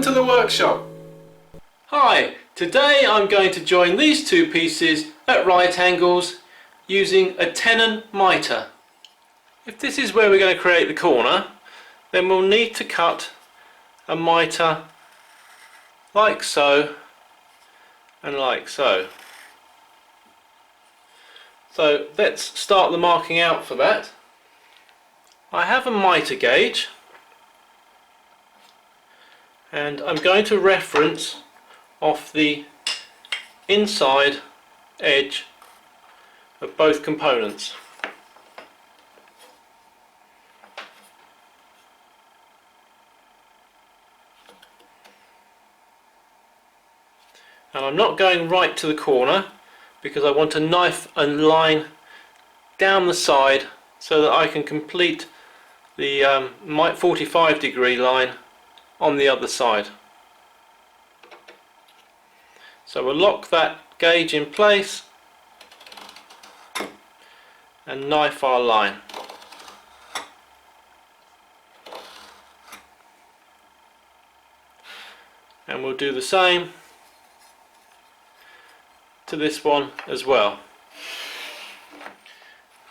to the workshop. Hi, today I'm going to join these two pieces at right angles using a Tenon and Mitre. If this is where we're going to create the corner, then we'll need to cut a mitre like so and like so. So let's start the marking out for that. I have a mitre gauge and I'm going to reference off the inside edge of both components. And I'm not going right to the corner because I want a knife and line down the side so that I can complete the 45-degree line on the other side. So we'll lock that gauge in place and knife our line. And we'll do the same to this one as well.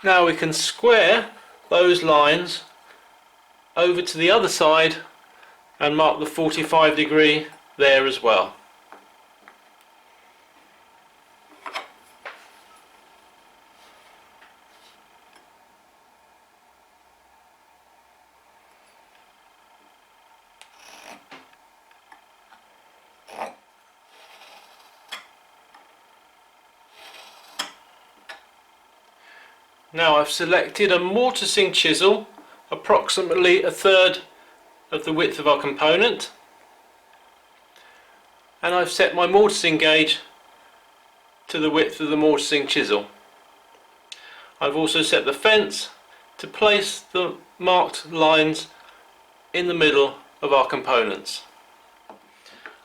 Now we can square those lines over to the other side and mark the 45-degree there as well. Now I've selected a mortising chisel, approximately a third of the width of our component, and I've set my mortising gauge to the width of the mortising chisel. I've also set the fence to place the marked lines in the middle of our components.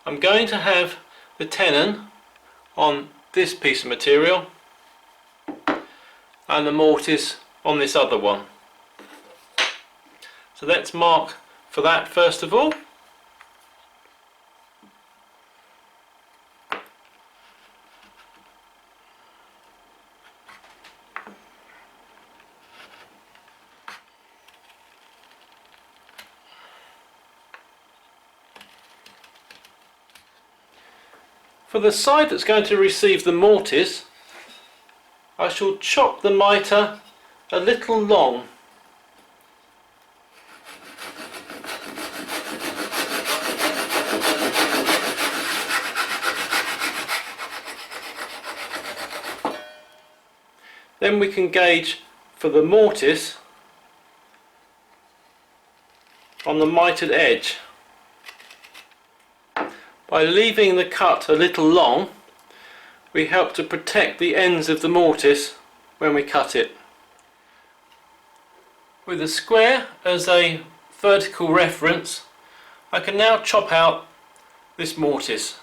I'm going to have the tenon on this piece of material and the mortise on this other one. So let's mark for that first of all. For the side that's going to receive the mortise, I shall chop the mitre a little long. Then we can gauge for the mortise on the mitered edge. By leaving the cut a little long, we help to protect the ends of the mortise when we cut it. With a square as a vertical reference, I can now chop out this mortise.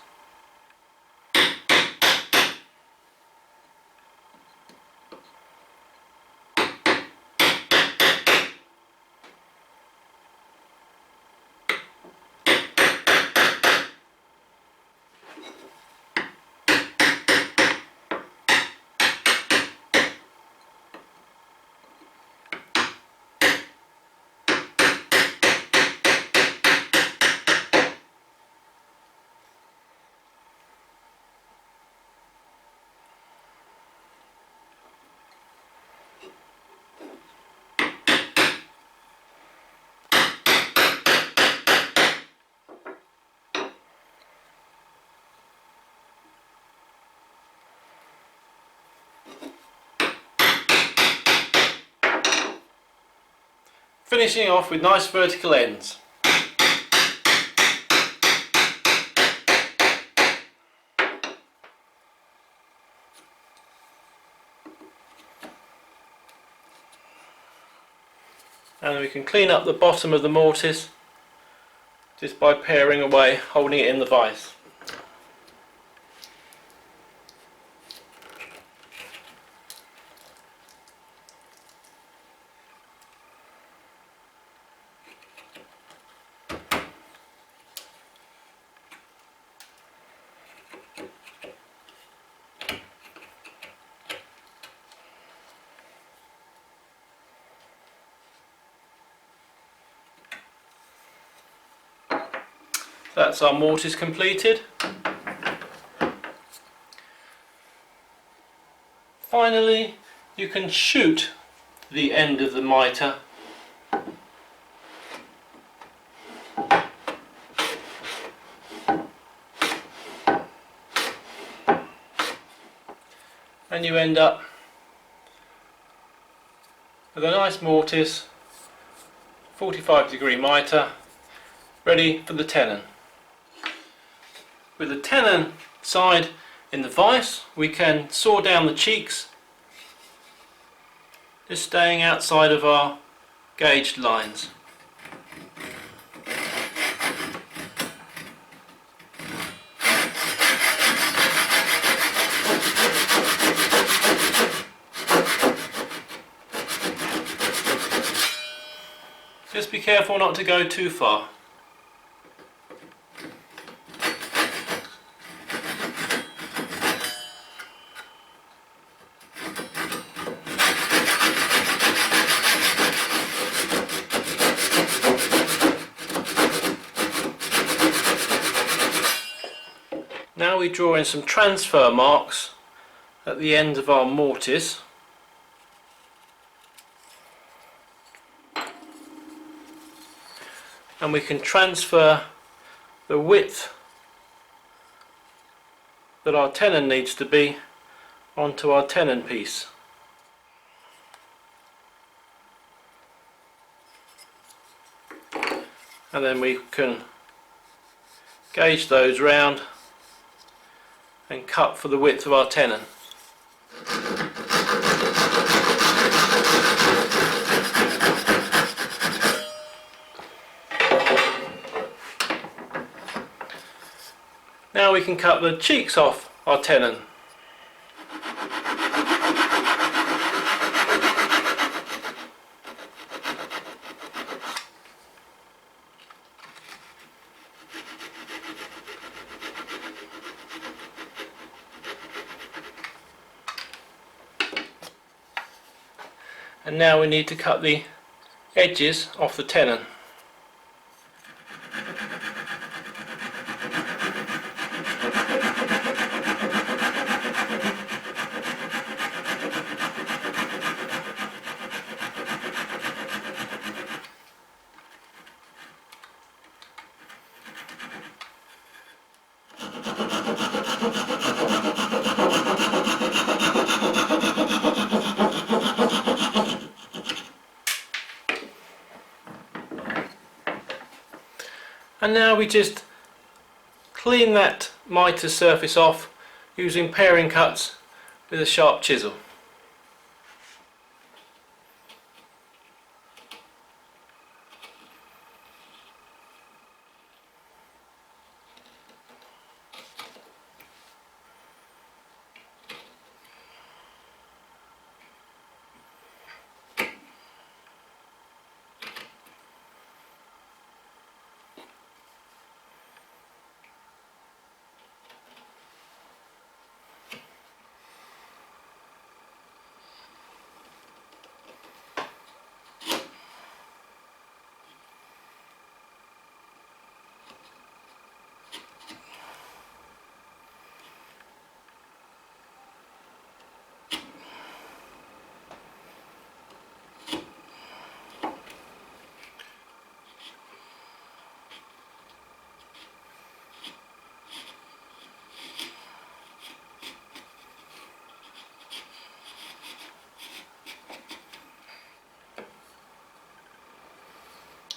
Finishing off with nice vertical ends. And we can clean up the bottom of the mortise just by paring away, holding it in the vise. That's our mortise completed. Finally, you can shoot the end of the mitre and you end up with a nice mortise, 45-degree mitre, ready for the tenon. With the tenon side in the vise, we can saw down the cheeks, just staying outside of our gauged lines. Just be careful not to go too far. Now we draw in some transfer marks at the end of our mortise. And we can transfer the width that our tenon needs to be onto our tenon piece. And then we can gauge those round and cut for the width of our tenon. Now we can cut the cheeks off our tenon. And now we need to cut the edges off the tenon. And now we just clean that mitre surface off using paring cuts with a sharp chisel.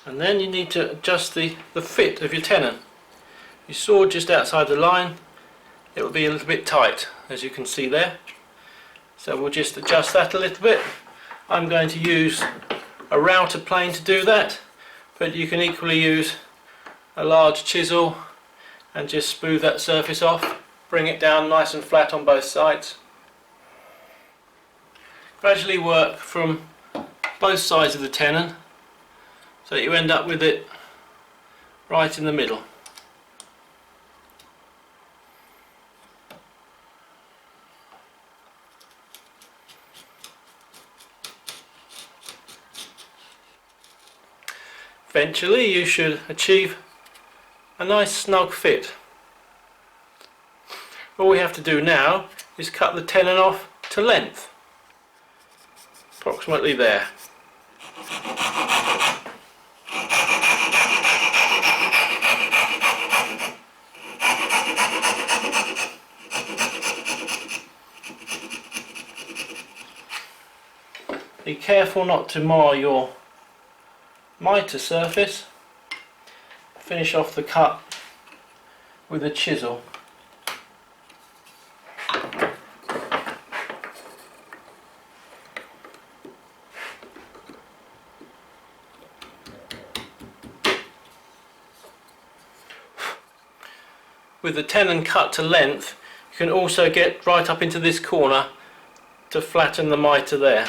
And then you need to adjust the fit of your tenon. You saw just outside the line, it will be a little bit tight, as you can see there. So we'll just adjust that a little bit. I'm going to use a router plane to do that, but you can equally use a large chisel and just smooth that surface off, bring it down nice and flat on both sides. Gradually work from both sides of the tenon so that you end up with it right in the middle. Eventually you should achieve a nice snug fit. All we have to do now is cut the tenon off to length, approximately there. Be careful not to mar your mitre surface. Finish off the cut with a chisel. With the tenon cut to length, you can also get right up into this corner to flatten the mitre there.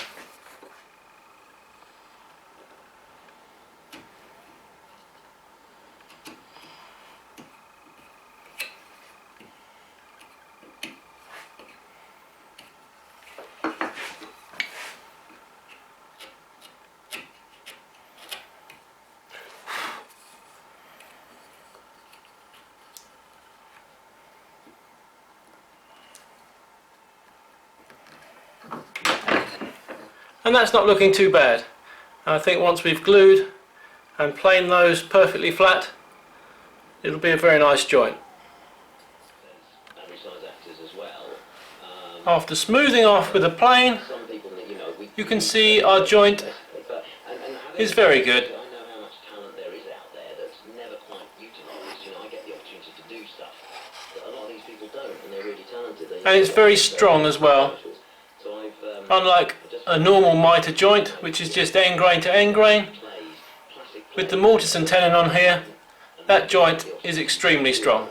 And that's not looking too bad. I think once we've glued and planed those perfectly flat, it'll be a very nice joint. After smoothing off with a plane, you can see our joint is very good. And it's very strong as well. Unlike a normal mitre joint, which is just end grain to end grain, with the mortise and tenon on here, that joint is extremely strong.